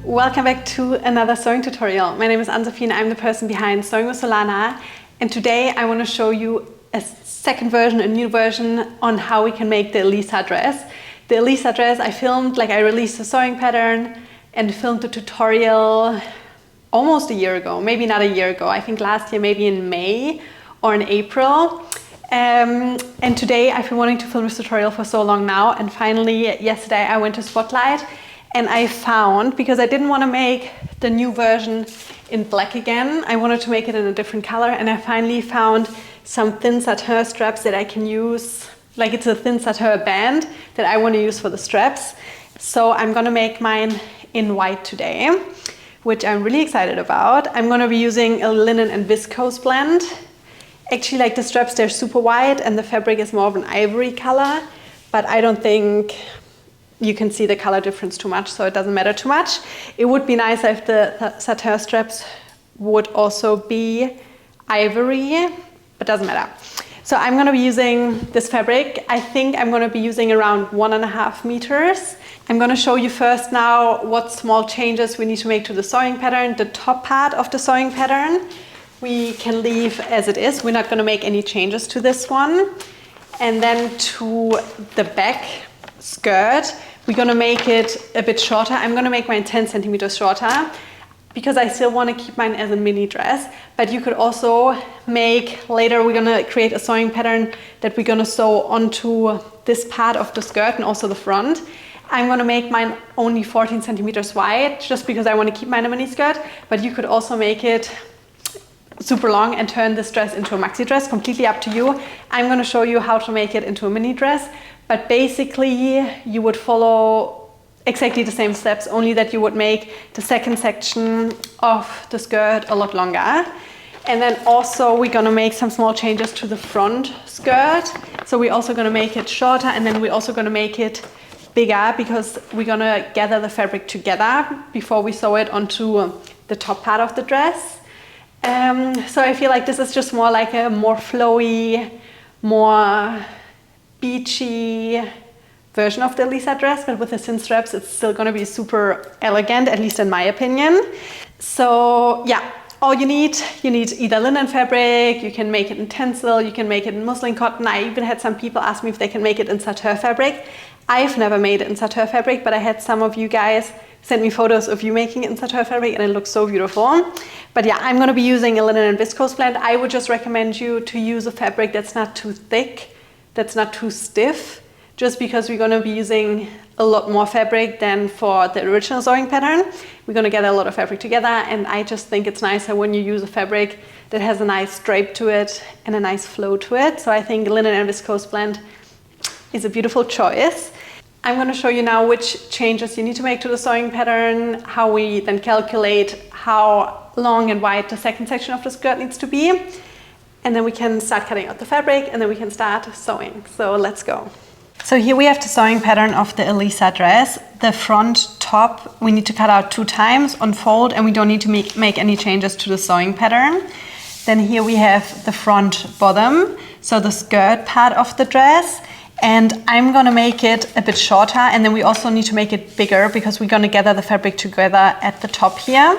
Welcome back to another sewing tutorial. My name is Anne-Sophie and I'm the person behind Sewing with Solana, and today I want to show you a second version, a new version on how we can make the Elisa dress. The Elisa dress I filmed, I released a sewing pattern and filmed the tutorial almost a year ago, maybe not a year ago, I think last year, maybe in May or in April. And today I've been wanting to film this tutorial for so long now, and finally yesterday I went to Spotlight and I found, because I didn't want to make the new version in black again, I wanted to make it in a different color, and I finally found some thin satin straps that I can use, it's a thin satin band that I want to use for the straps. So I'm gonna make mine in white today, which I'm really excited about. I'm gonna be using a linen and viscose blend. Actually, the straps, they're super white and the fabric is more of an ivory color, but I don't think you can see the color difference too much, so it doesn't matter too much. It would be nice if the satin straps would also be ivory, but doesn't matter. So I'm gonna be using this fabric. I think I'm gonna be using around 1.5 meters. I'm gonna show you first now what small changes we need to make to the sewing pattern. The top part of the sewing pattern we can leave as it is. We're not gonna make any changes to this one. And then to the back skirt, we're gonna make it a bit shorter. I'm gonna make mine 10 centimeters shorter because I still wanna keep mine as a mini dress, but you could also make, later we're gonna create a sewing pattern that we're gonna sew onto this part of the skirt and also the front. I'm gonna make mine only 14 centimeters wide just because I wanna keep mine a mini skirt, but you could also make it super long and turn this dress into a maxi dress, completely up to you. I'm gonna show you how to make it into a mini dress, but basically you would follow exactly the same steps, only that you would make the second section of the skirt a lot longer. And then also we're gonna make some small changes to the front skirt. So we're also gonna make it shorter, and then we're also gonna make it bigger because we're gonna gather the fabric together before we sew it onto the top part of the dress. So I feel like this is just more like a more flowy, more beachy version of the Elisa dress, but with the thin straps it's still going to be super elegant, at least in my opinion. So yeah, all you need either linen fabric, you can make it in tencel, you can make it in muslin cotton. I even had some people ask me if they can make it in satin fabric. I've never made it in satin fabric, but I had some of you guys send me photos of you making it in satin fabric and it looks so beautiful. But yeah, I'm going to be using a linen and viscose blend. I would just recommend you to use a fabric that's not too thick, that's not too stiff, just because we're going to be using a lot more fabric than for the original sewing pattern. We're going to get a lot of fabric together, and I just think it's nicer when you use a fabric that has a nice drape to it and a nice flow to it. So I think linen and viscose blend is a beautiful choice. I'm going to show you now which changes you need to make to the sewing pattern, how we then calculate how long and wide the second section of the skirt needs to be. And then we can start cutting out the fabric, and then we can start sewing. So let's go. So here we have the sewing pattern of the Elisa dress. The front top we need to cut out 2 times, unfold, and we don't need to make any changes to the sewing pattern. Then here we have the front bottom, so the skirt part of the dress. And I'm gonna make it a bit shorter, and then we also need to make it bigger because we're gonna gather the fabric together at the top here.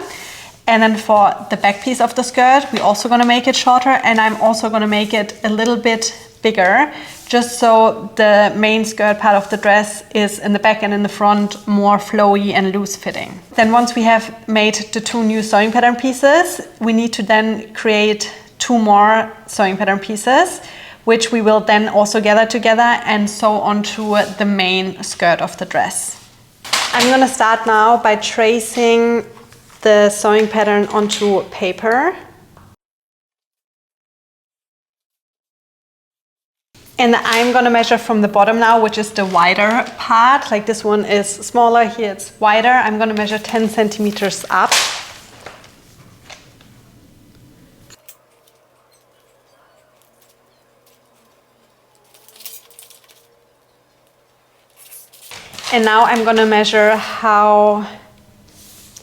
And then for the back piece of the skirt, we're also gonna make it shorter, and I'm also gonna make it a little bit bigger, just so the main skirt part of the dress is in the back and in the front more flowy and loose fitting. Then once we have made the 2 new sewing pattern pieces, we need to then create 2 more sewing pattern pieces, which we will then also gather together and sew onto the main skirt of the dress. I'm gonna start now by tracing the sewing pattern onto paper. And I'm gonna measure from the bottom now, which is the wider part. This one is smaller, here it's wider. I'm gonna measure 10 centimeters up. And now I'm gonna measure how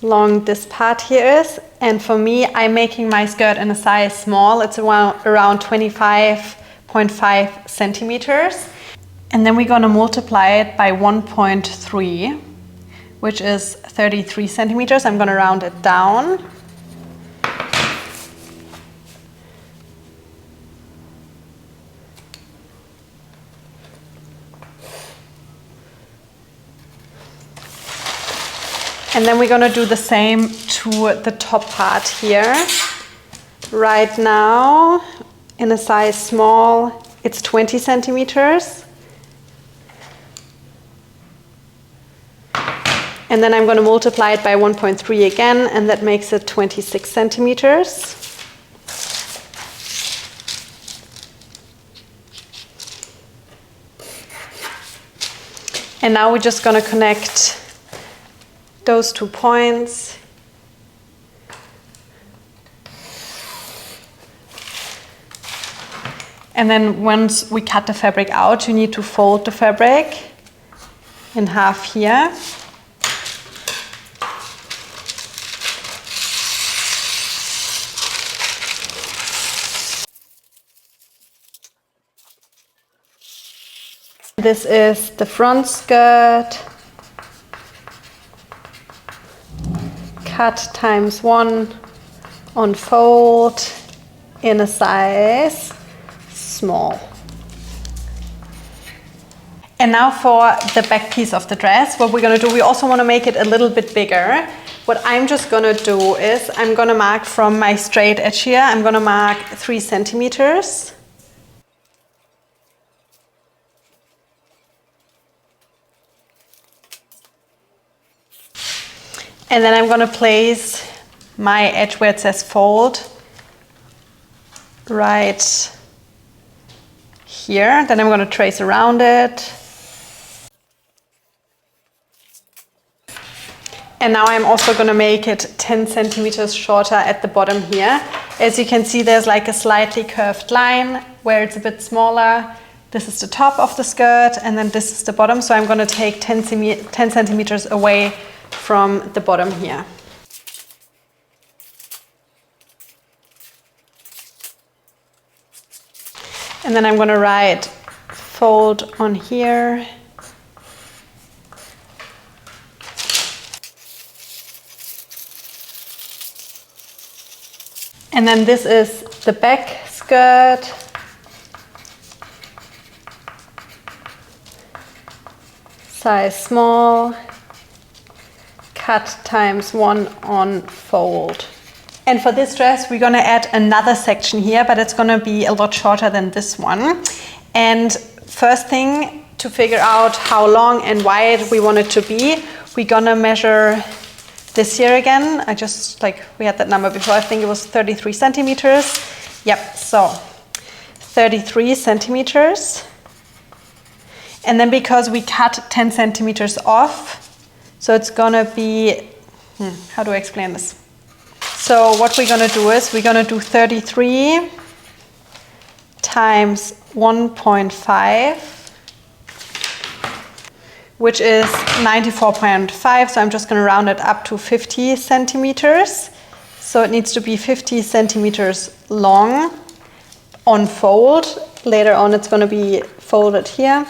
long this part here is. And for me, I'm making my skirt in a size small. It's around 25.5 centimeters. And then we're gonna multiply it by 1.3, which is 33 centimeters. I'm going to round it down. And then we're going to do the same to the top part here. Right now, in a size small, it's 20 centimeters. And then I'm going to multiply it by 1.3 again, and that makes it 26 centimeters. And now we're just going to connect those 2 points. And then once we cut the fabric out, you need to fold the fabric in half here. This is the front skirt. Cut times 1 on fold in a size small. And now for the back piece of the dress, what we're going to do, we also want to make it a little bit bigger. What I'm just going to do is I'm going to mark from my straight edge here, I'm going to mark 3 centimeters. And then I'm going to place my edge where it says fold right here. Then I'm going to trace around it. And now I'm also going to make it 10 centimeters shorter at the bottom here. As you can see, there's like a slightly curved line where it's a bit smaller. This is the top of the skirt, and then this is the bottom. So I'm going to take 10 centimeters away from the bottom here. And then I'm going to write fold on here. And then this is the back skirt. Size small. Cut times 1 on fold. And for this dress, we're going to add another section here, but it's going to be a lot shorter than this one. And first thing, to figure out how long and wide we want it to be, we're going to measure this here again. We had that number before, I think it was 33 centimeters. Yep, so 33 centimeters. And then because we cut 10 centimeters off, so it's gonna be, how do I explain this? So what we're gonna do is we're gonna do 33 times 1.5, which is 94.5. So I'm just gonna round it up to 50 centimeters. So it needs to be 50 centimeters long on fold. Later on it's gonna be folded here.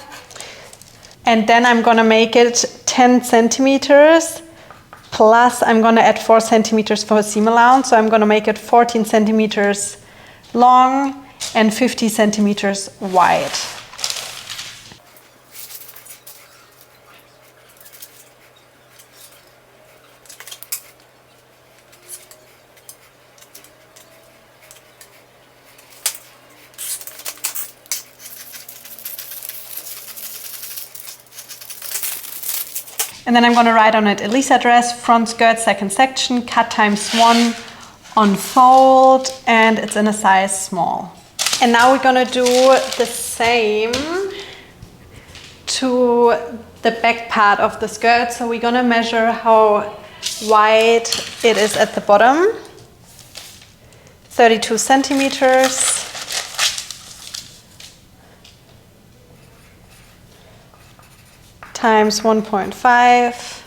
And then I'm gonna make it 10 centimeters, plus I'm gonna add 4 centimeters for a seam allowance. So I'm gonna make it 14 centimeters long and 50 centimeters wide. And then I'm going to write on it Elisa Dress, front skirt, second section, cut times 1 on fold, and it's in a size small. And now we're going to do the same to the back part of the skirt. So we're going to measure how wide it is at the bottom. 32 centimeters. Times 1.5.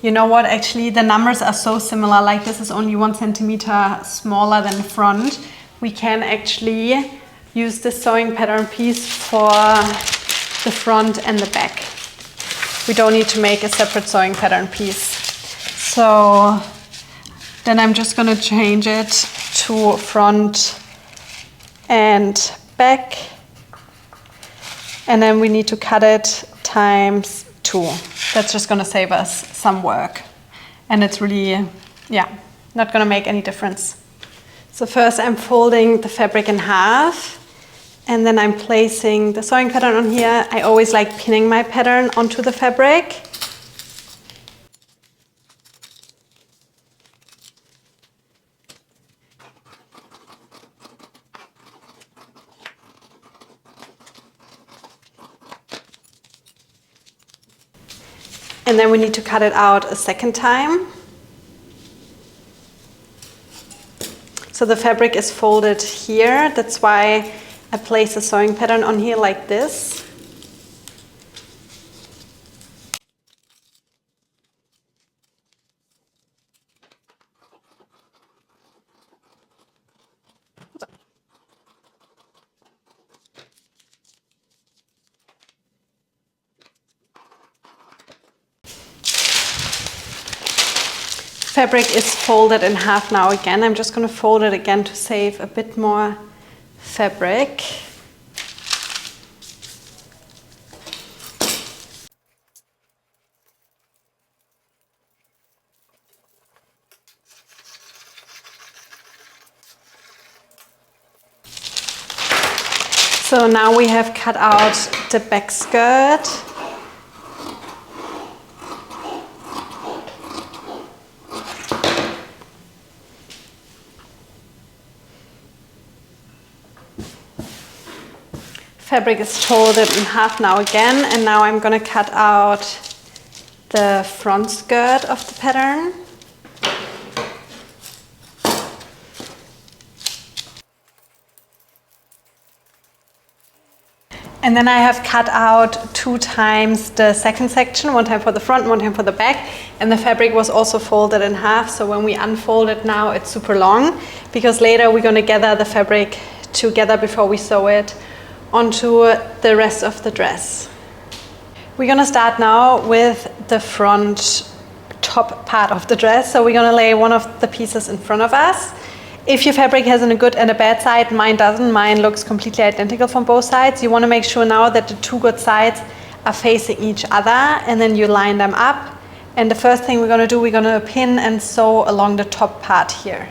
You know what, actually the numbers are so similar, like this is only 1 centimeter smaller than the front, we can actually use this sewing pattern piece for the front and the back. We don't need to make a separate sewing pattern piece. So then I'm just gonna change it to front and back. And then we need to cut it times 2. That's just gonna save us some work. And it's really, yeah, not gonna make any difference. So first I'm folding the fabric in half, and then I'm placing the sewing pattern on here. I always like pinning my pattern onto the fabric. And then we need to cut it out a second time. So the fabric is folded here. That's why I place the sewing pattern on here like this. Fabric is folded in half now again. I'm just going to fold it again to save a bit more fabric. So now we have cut out the back skirt. Fabric is folded in half now again, and now I'm going to cut out the front skirt of the pattern. And then I have cut out 2 times the second section, 1 time for the front, 1 time for the back. And the fabric was also folded in half, so when we unfold it now, it's super long, because later we're going to gather the fabric together before we sew it onto the rest of the dress. We're going to start now with the front top part of the dress. So we're going to lay one of the pieces in front of us. If your fabric has a good and a bad side, mine doesn't. Mine looks completely identical from both sides. You want to make sure now that the 2 good sides are facing each other, and then you line them up. And the first thing we're going to do, we're going to pin and sew along the top part here.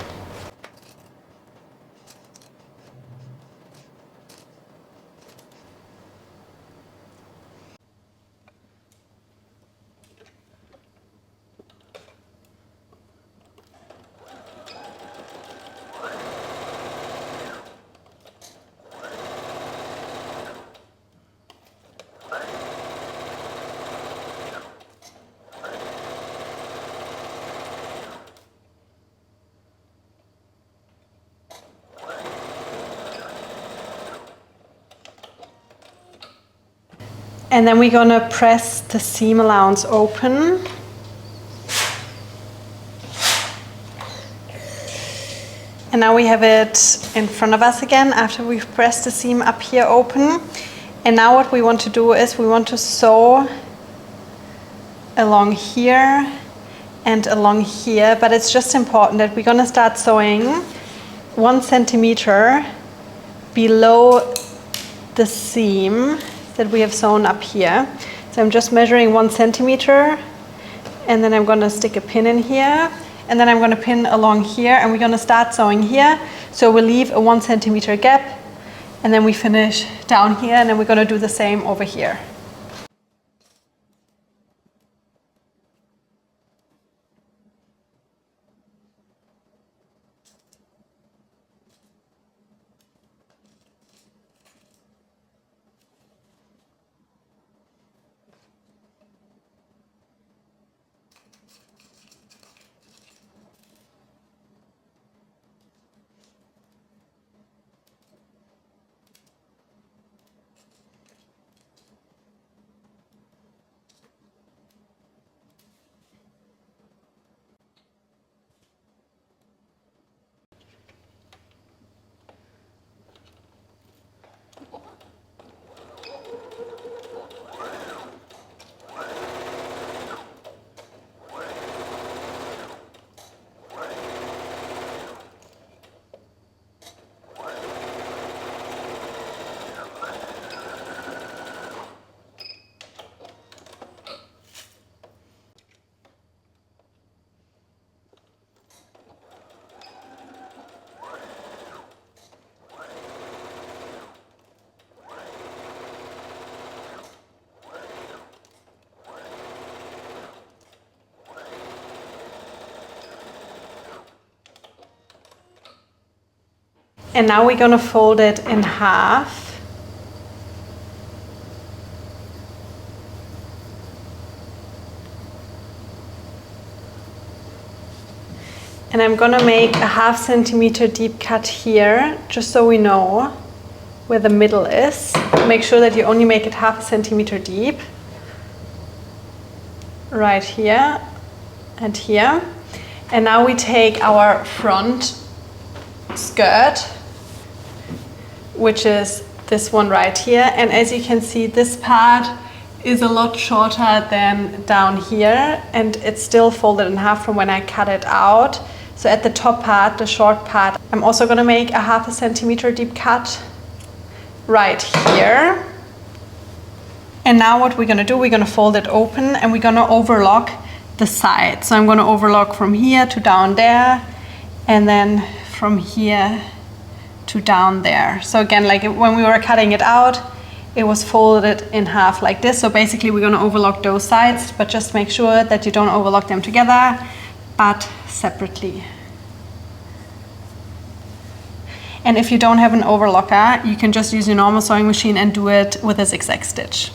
And then we're gonna press the seam allowance open. And now we have it in front of us again after we've pressed the seam up here open. And now what we want to do is we want to sew along here and along here, but it's just important that we're gonna start sewing 1 centimeter below the seam that we have sewn up here. So I'm just measuring 1 centimeter, and then I'm going to stick a pin in here, and then I'm going to pin along here, and we're going to start sewing here. So we'll leave a 1 centimeter gap, and then we finish down here, and then we're going to do the same over here. And now we're gonna fold it in half. And I'm gonna make a 1/2 centimeter deep cut here, just so we know where the middle is. Make sure that you only make it 1/2 centimeter deep. Right here and here. And now we take our front skirt, which is this one right here. And as you can see, this part is a lot shorter than down here, and it's still folded in half from when I cut it out. So at the top part, the short part, I'm also gonna make a 1/2 centimeter deep cut right here. And now what we're gonna do, we're gonna fold it open and we're gonna overlock the side. So I'm gonna overlock from here to down there, and then from here to down there. So again, like when we were cutting it out, it was folded in half like this. So basically we're gonna overlock those sides, but just make sure that you don't overlock them together, but separately. And if you don't have an overlocker, you can just use your normal sewing machine and do it with a zigzag stitch.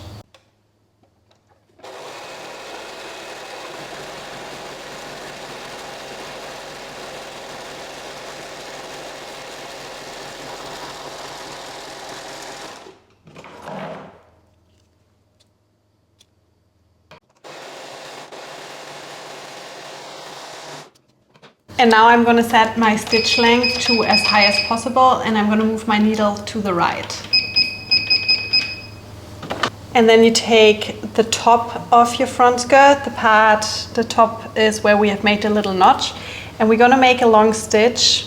And now I'm going to set my stitch length to as high as possible, and I'm going to move my needle to the right. And then you take the top of your front skirt, the top is where we have made a little notch, and we're going to make a long stitch,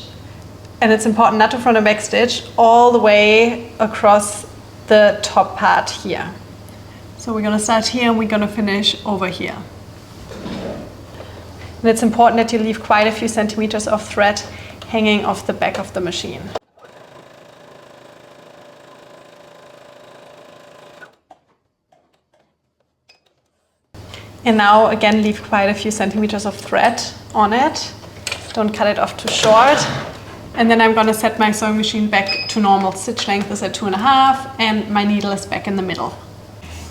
and it's important not to front and back stitch, all the way across the top part here. So we're going to start here and we're going to finish over here. And it's important that you leave quite a few centimeters of thread hanging off the back of the machine. And now again, leave quite a few centimeters of thread on it. Don't cut it off too short. And then I'm going to set my sewing machine back to normal. Stitch length is at 2.5 and my needle is back in the middle.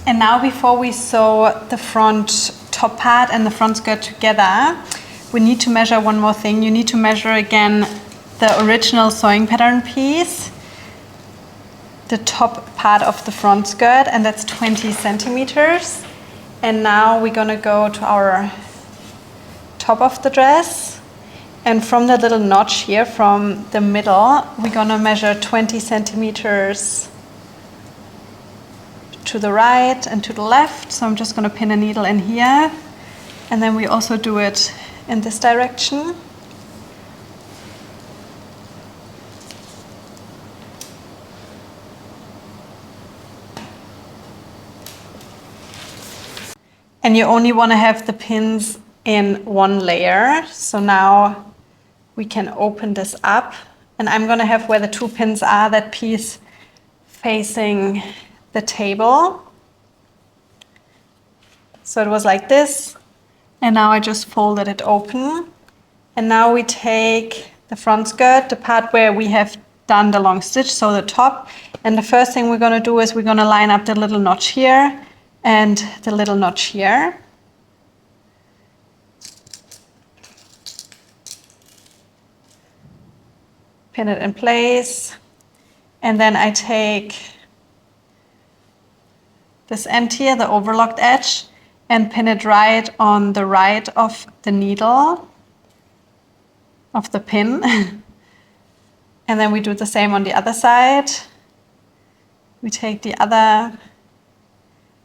And now before we sew the front top part and the front skirt together, we need to measure one more thing. You need to measure again the original sewing pattern piece, the top part of the front skirt, and that's 20 centimeters. And now we're gonna go to our top of the dress, and from the little notch here, from the middle, we're gonna measure 20 centimeters to the right and to the left. So I'm just going to pin a needle in here, and then we also do it in this direction. And you only want to have the pins in one layer. So now we can open this up, and I'm going to have where the 2 pins are, that piece facing the table. So it was like this, and now I just folded it open. And now we take the front skirt, the part where we have done the long stitch, so the top, and the first thing we're going to do is we're going to line up the little notch here and the little notch here. Pin it in place, and then I take this end here, the overlocked edge, and pin it right on the right of the needle of the pin. And then we do the same on the other side. We take the other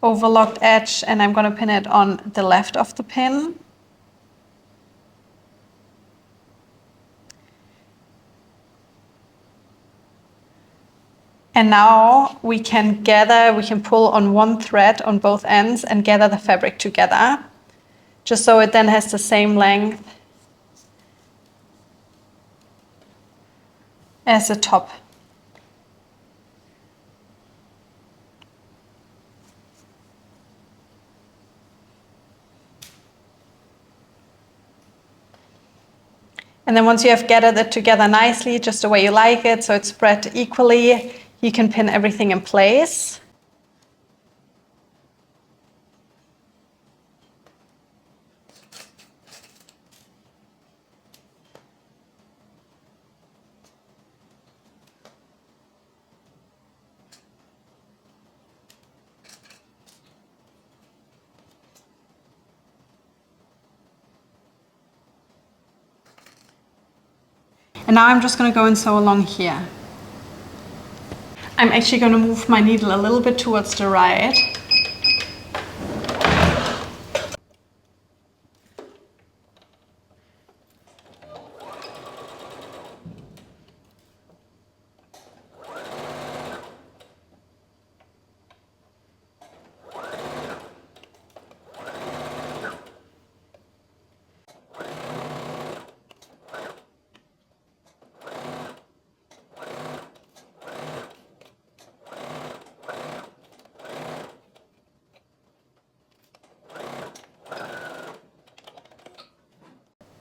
overlocked edge, and I'm going to pin it on the left of the pin. And now we can pull on one thread on both ends and gather the fabric together, just so it then has the same length as the top. And then once you have gathered it together nicely, just the way you like it, so it's spread equally, you can pin everything in place. And now I'm just going to go and sew along here. I'm actually going to move my needle a little bit towards the right.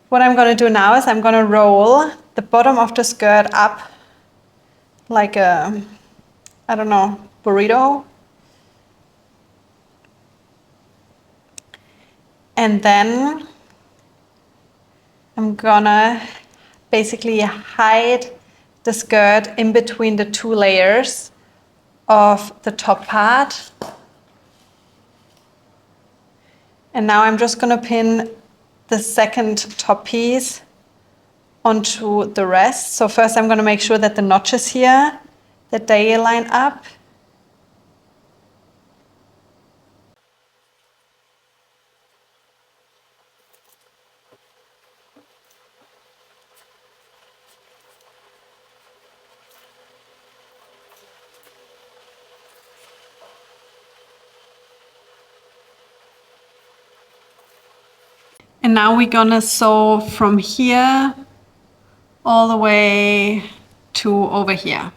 What I'm going to do now is I'm going to roll the bottom of the skirt up like a, I don't know, burrito. And then I'm gonna basically hide the skirt in between the two layers of the top part. And now I'm just gonna pin the second top piece onto the rest. So first I'm gonna make sure that the notches here, that they line up. And now we're gonna sew from here all the way to over here.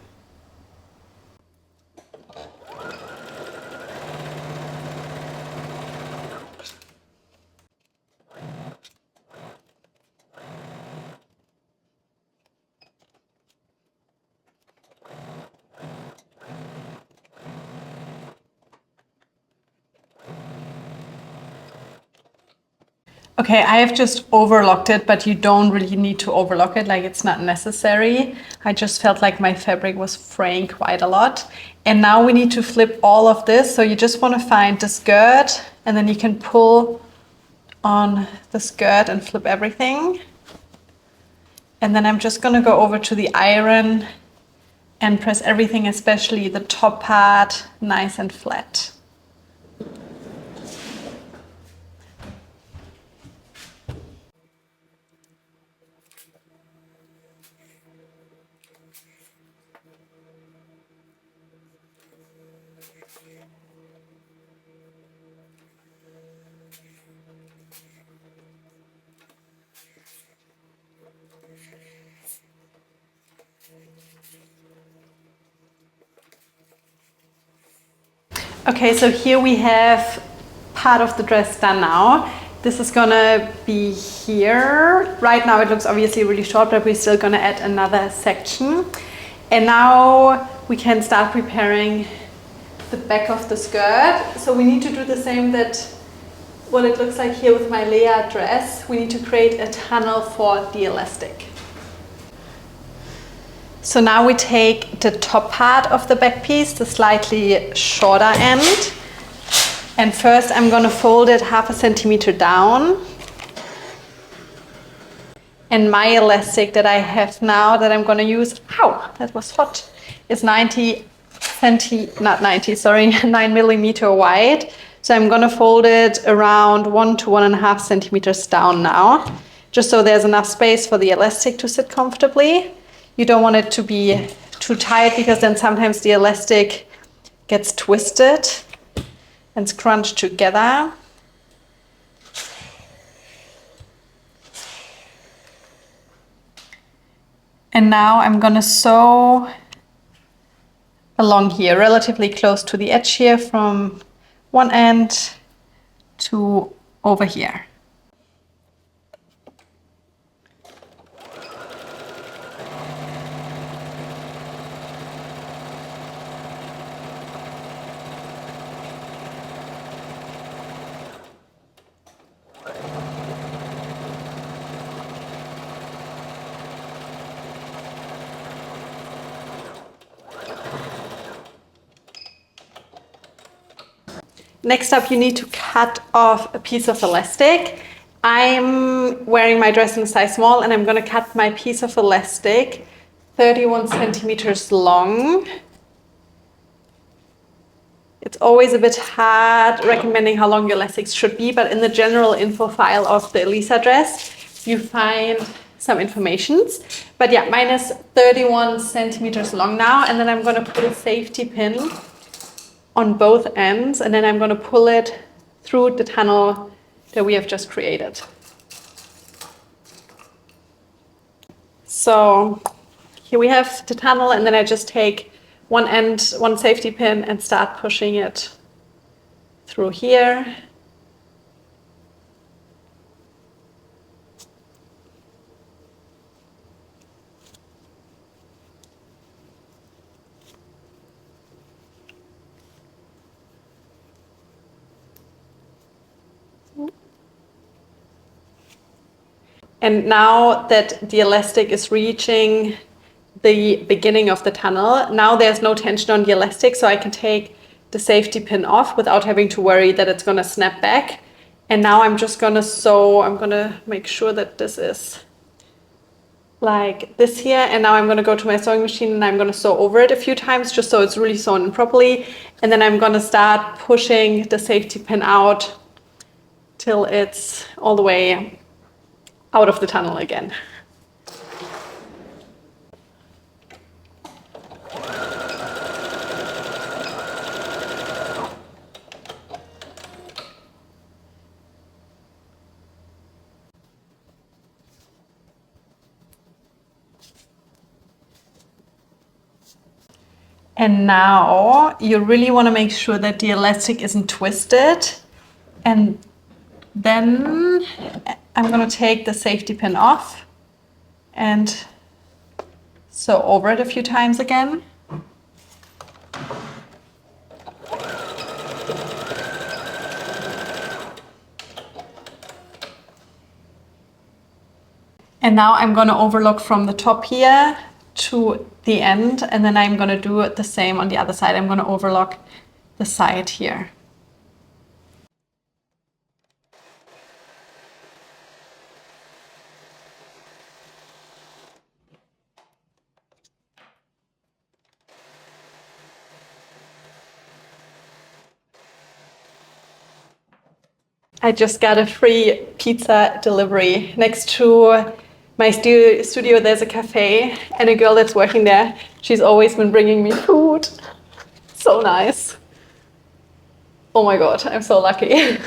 Okay, I have just overlocked it, but you don't really need to overlock it, like it's not necessary. I just felt like my fabric was fraying quite a lot. And now we need to flip all of this. So you just want to find the skirt and then you can pull on the skirt and flip everything. And then I'm just gonna go over to the iron and press everything, especially the top part, nice and flat. Okay, so here we have part of the dress done now. This is gonna be here. Right now it looks obviously really short, but we're still gonna add another section. And now we can start preparing the back of the skirt. So we need to do the same that what it looks like here with my Lea dress. We need to create a tunnel for the elastic. So now we take the top part of the back piece, the slightly shorter end. And first I'm gonna fold it 1/2 centimeter down. And my elastic that I have now that I'm gonna use, ow, that was hot, is 9 millimeter wide. So I'm gonna fold it around 1 to 1.5 centimeters down now, just so there's enough space for the elastic to sit comfortably. You don't want it to be too tight because then sometimes the elastic gets twisted and scrunched together. And now I'm gonna sew along here, relatively close to the edge here, from one end to over here. Next up, you need to cut off a piece of elastic. I'm wearing my dress in a size small, and I'm going to cut my piece of elastic 31 centimeters long. It's always a bit hard recommending how long your elastics should be, but in the general info file of the Elisa dress, you find some informations. But yeah, mine is 31 centimeters long now, and then I'm going to put a safety pin on both ends, and then I'm going to pull it through the tunnel that we have just created. So here we have the tunnel, and then I just take one end, one safety pin, and start pushing it through here. And now that the elastic is reaching the beginning of the tunnel, now there's no tension on the elastic, so I can take the safety pin off without having to worry that it's going to snap back. And now I'm just going to sew. I'm going to make sure that this is like this here, and now I'm going to go to my sewing machine and I'm going to sew over it a few times just so it's really sewn in properly. And then I'm going to start pushing the safety pin out till it's all the way out of the tunnel again. And now you really want to make sure that the elastic isn't twisted. And then I'm going to take the safety pin off and sew over it a few times again. And now I'm going to overlock from the top here to the end, and then I'm going to do the same on the other side. I'm going to overlock the side here. I just got a free pizza delivery. Next to my studio, there's a cafe, and a girl that's working there, she's always been bringing me food. So nice. Oh my God, I'm so lucky.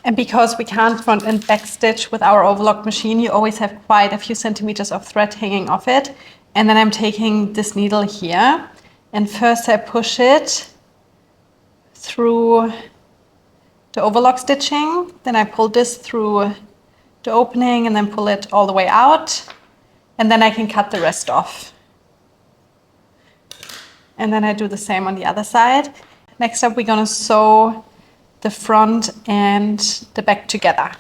And because we can't front and back stitch with our overlock machine, you always have quite a few centimeters of thread hanging off it. And then I'm taking this needle here, and first I push it through the overlock stitching, then I pull this through the opening and then pull it all the way out, and then I can cut the rest off. And then I do the same on the other side. Next up, we're going to sew the front and the back together.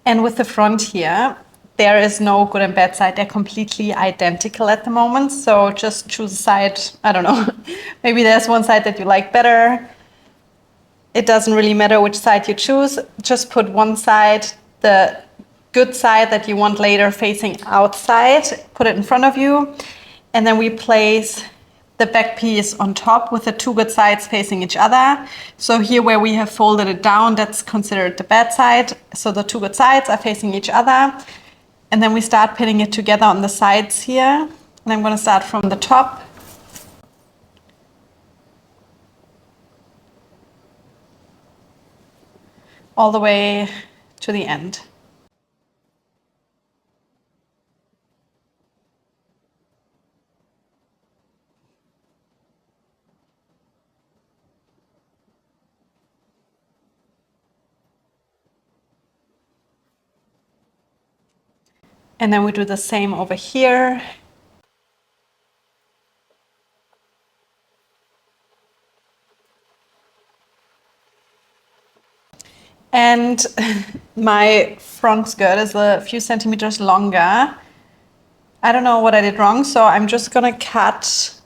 And with the front here, there is no good and bad side. They're completely identical at the moment. So just choose a side. I don't know. Maybe there's one side that you like better. It doesn't really matter which side you choose. Just put one side, the good side that you want later, facing outside. Put it in front of you. And then we place the back piece on top with the two good sides facing each other. So here where we have folded it down, that's considered the bad side. So the two good sides are facing each other. And then we start pinning it together on the sides here. And I'm going to start from the top. All the way to the end. And then we do the same over here. And my front skirt is a few centimeters longer. I don't know what I did wrong, so I'm just gonna cut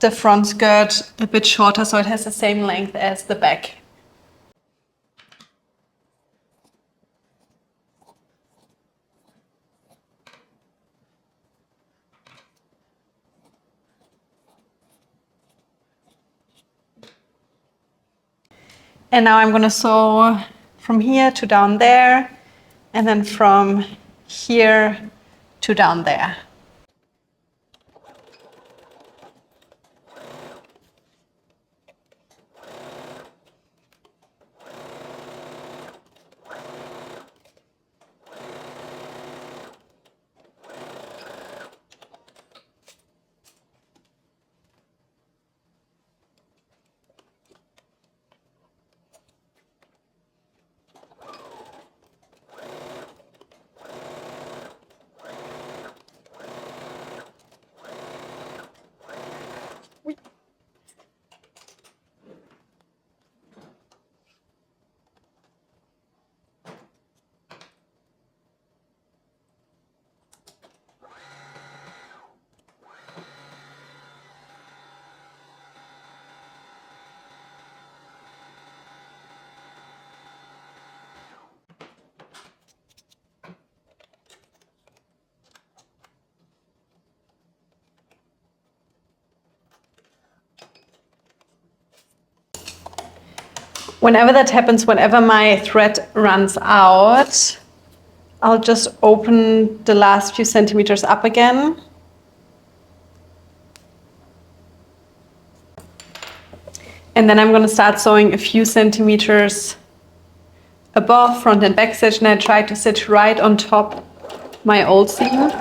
the front skirt a bit shorter so it has the same length as the back. And now I'm going to sew from here to down there, and then from here to down there. Whenever that happens, whenever my thread runs out, I'll just open the last few centimeters up again. And then I'm going to start sewing a few centimeters above front and back stitch, and I try to stitch right on top my old seam.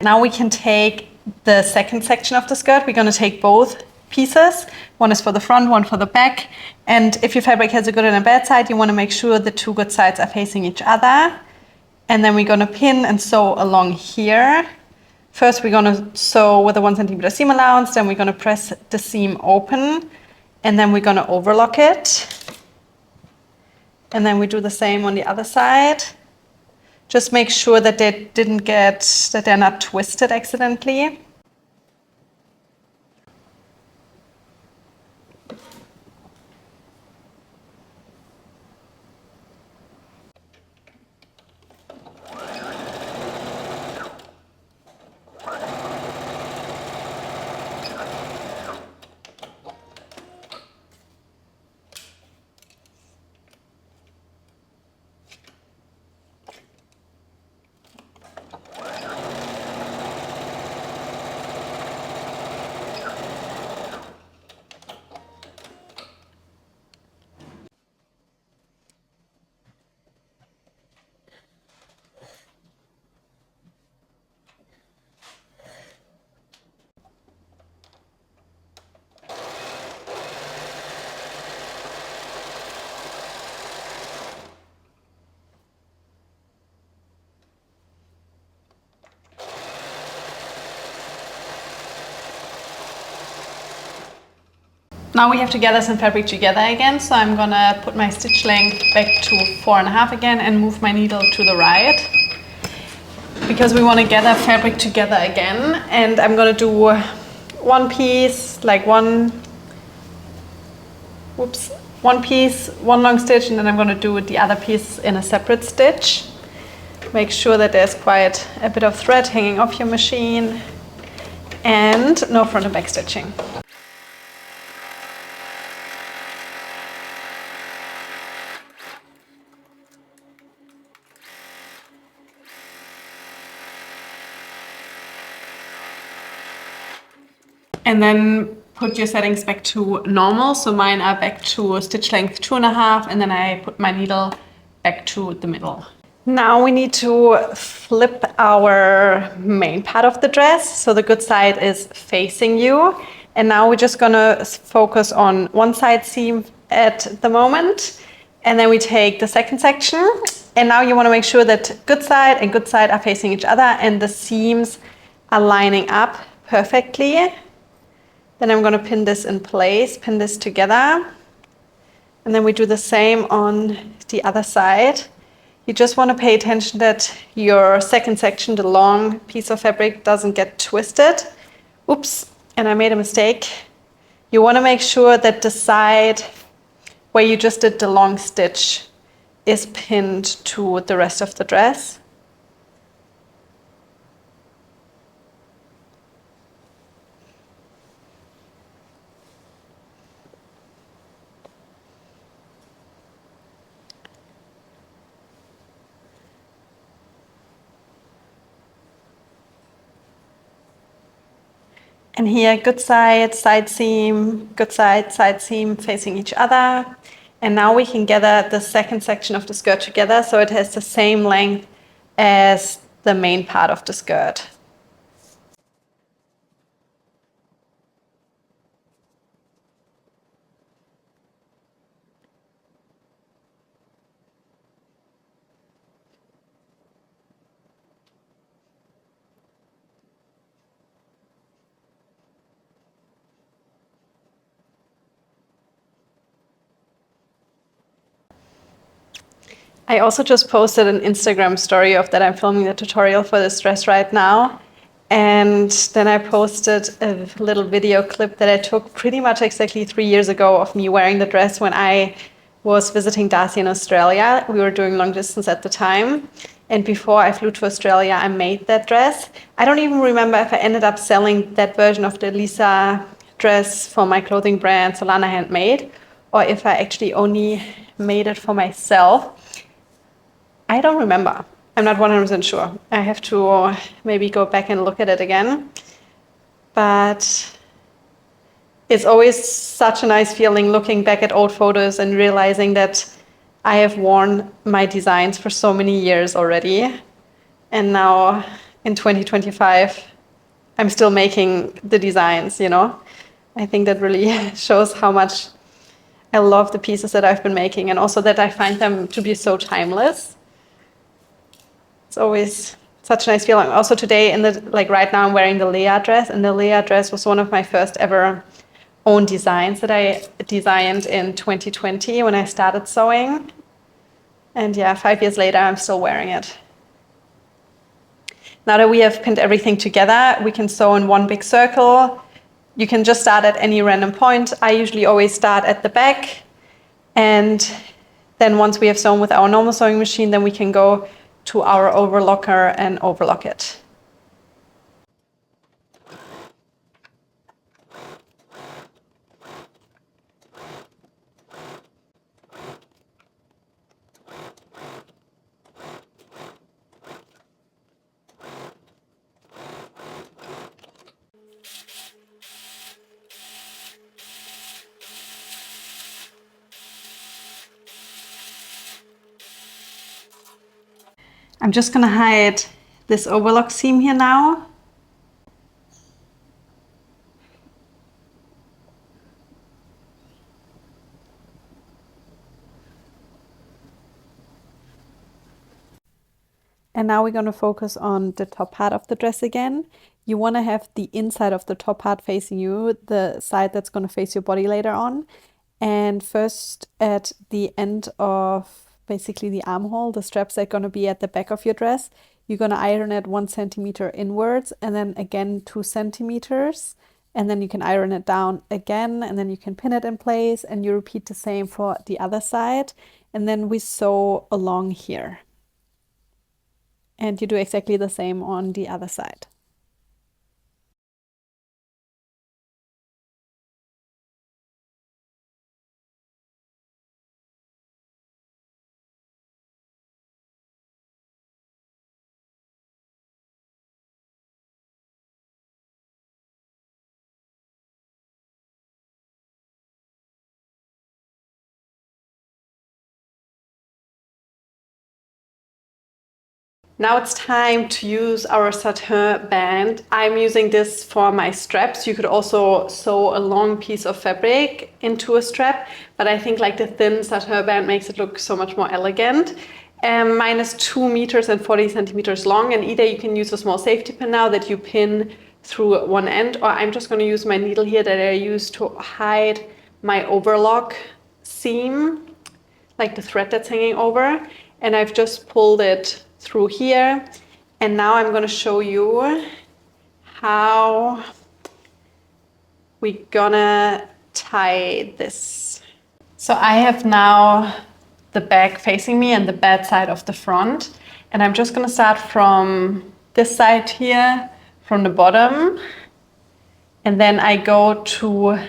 Now we can take the second section of the skirt. We're going to take both pieces. One is for the front, one for the back. And if your fabric has a good and a bad side, you want to make sure the two good sides are facing each other. And then we're going to pin and sew along here. First, we're going to sew with a 1 centimeter seam allowance. Then we're going to press the seam open. And then we're going to overlock it. And then we do the same on the other side. Just make sure that they're not twisted accidentally. Now we have to gather some fabric together again, so I'm gonna put my stitch length back to 4.5 again and move my needle to the right, because we want to gather fabric together again. And I'm gonna do one piece, like one piece, one long stitch, and then I'm gonna do the other piece in a separate stitch. Make sure that there's quite a bit of thread hanging off your machine and no front and back stitching. And then put your settings back to normal. So mine are back to stitch length 2.5, and then I put my needle back to the middle. Now we need to flip our main part of the dress. So the good side is facing you. And now we're just gonna focus on one side seam at the moment. And then we take the second section. And now you wanna make sure that good side and good side are facing each other and the seams are lining up perfectly. Then I'm gonna pin this in place, pin this together. And then we do the same on the other side. You just want to pay attention that your second section, the long piece of fabric, doesn't get twisted. Oops, and I made a mistake. You want to make sure that the side where you just did the long stitch is pinned to the rest of the dress. And here, good side, side seam, good side seam facing each other. And now we can gather the second section of the skirt together so it has the same length as the main part of the skirt. I also just posted an Instagram story of that I'm filming the tutorial for this dress right now. And then I posted a little video clip that I took pretty much exactly 3 years ago of me wearing the dress when I was visiting Darcy in Australia. We were doing long distance at the time. And before I flew to Australia, I made that dress. I don't even remember if I ended up selling that version of the Elisa dress for my clothing brand, Solana Handmade, or if I actually only made it for myself. I don't remember. I'm not 100% sure. I have to maybe go back and look at it again. But it's always such a nice feeling looking back at old photos and realizing that I have worn my designs for so many years already. And now in 2025, I'm still making the designs, you know? I think that really shows how much I love the pieces that I've been making and also that I find them to be so timeless. It's always such a nice feeling. Also today, right now I'm wearing the Lea dress, and the Lea dress was one of my first ever own designs that I designed in 2020 when I started sewing. And yeah, 5 years later, I'm still wearing it. Now that we have pinned everything together, we can sew in one big circle. You can just start at any random point. I usually always start at the back. And then once we have sewn with our normal sewing machine, then we can go to our overlocker and overlock it. I'm just gonna hide this overlock seam here now. And now we're going to focus on the top part of the dress again. You want to have the inside of the top part facing you, the side that's going to face your body later on. And first at the end of basically the armhole, the straps are going to be at the back of your dress. You're going to iron it 1 centimeter inwards and then again 2 centimeters. And then you can iron it down again and then you can pin it in place and you repeat the same for the other side. And then we sew along here. And you do exactly the same on the other side. Now it's time to use our satin band. I'm using this for my straps. You could also sew a long piece of fabric into a strap, but I think like the thin satin band makes it look so much more elegant. Mine is 2 meters and 40 centimeters long, and either you can use a small safety pin now that you pin through one end, or I'm just going to use my needle here that I use to hide my overlock seam, like the thread that's hanging over, and I've just pulled it through here. And now I'm going to show you how we're gonna tie this. So I have now the back facing me and the bad side of the front, and I'm just going to start from this side here, from the bottom, and then I go to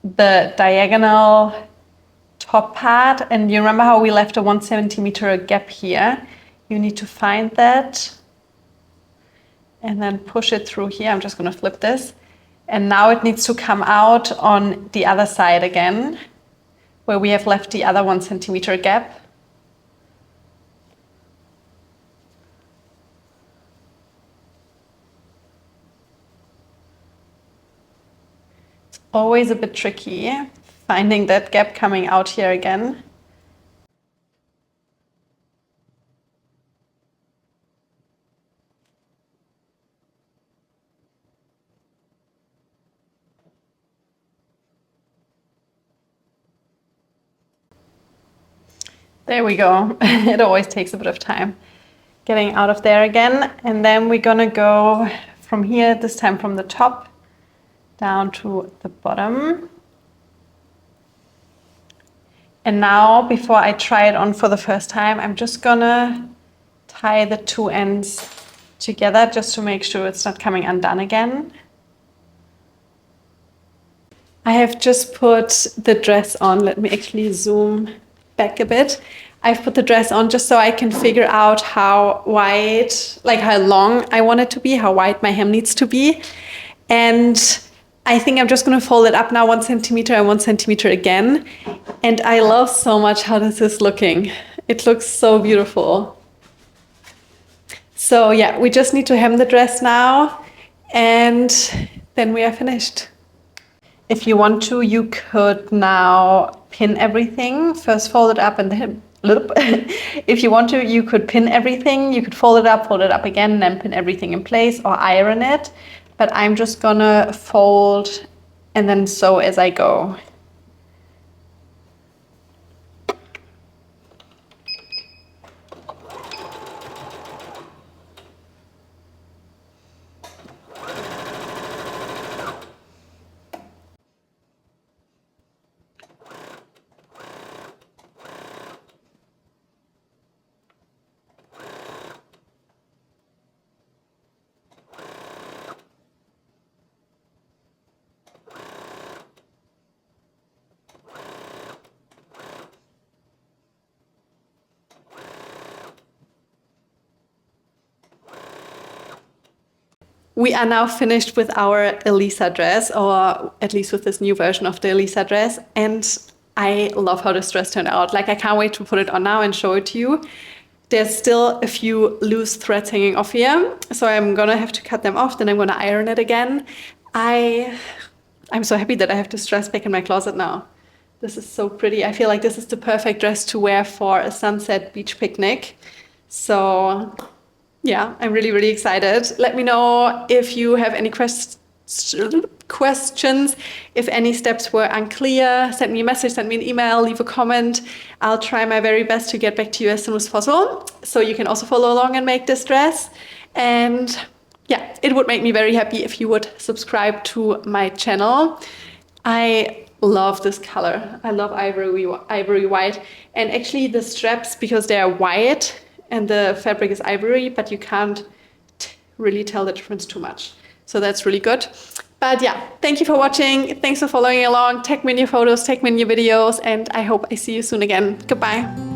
the diagonal top part. And you remember how we left a 1 centimeter gap here? You need to find that and then push it through here. I'm just going to flip this, and now it needs to come out on the other side again, where we have left the other 1 centimeter gap. It's always a bit tricky finding that gap coming out here again. There we go. It always takes a bit of time getting out of there again. And then we're gonna go from here, this time from the top down to the bottom. And now, before I try it on for the first time, I'm just gonna tie the two ends together just to make sure it's not coming undone again. I have just put the dress on. Let me actually zoom back a bit. I've put the dress on just so I can figure out how wide, like how long I want it to be, how wide my hem needs to be. And I think I'm just going to fold it up now 1 centimeter and 1 centimeter again. And I love so much how this is looking. It looks so beautiful. So yeah, we just need to hem the dress now, and then we are finished. If you want to, you could now pin everything. First fold it up and then if you want to, you could pin everything. You could fold it up again, and then pin everything in place or iron it. But I'm just gonna fold and then sew as I go. We are now finished with our Elisa dress, or at least with this new version of the Elisa dress. And I love how this dress turned out. Like, I can't wait to put it on now and show it to you. There's still a few loose threads hanging off here, so I'm gonna have to cut them off, then I'm gonna iron it again. I'm so happy that I have this dress back in my closet now. This is so pretty. I feel like this is the perfect dress to wear for a sunset beach picnic. So yeah, I'm really, really excited. Let me know if you have any questions, if any steps were unclear. Send me a message, send me an email, leave a comment. I'll try my very best to get back to you as soon as possible. So you can also follow along and make this dress. And yeah, it would make me very happy if you would subscribe to my channel. I love this color. I love ivory white. And actually the straps, because they are white, and the fabric is ivory, but you can't really tell the difference too much. So that's really good. But yeah, thank you for watching. Thanks for following along. Tag me in your photos, tag me in your videos, and I hope I see you soon again. Goodbye.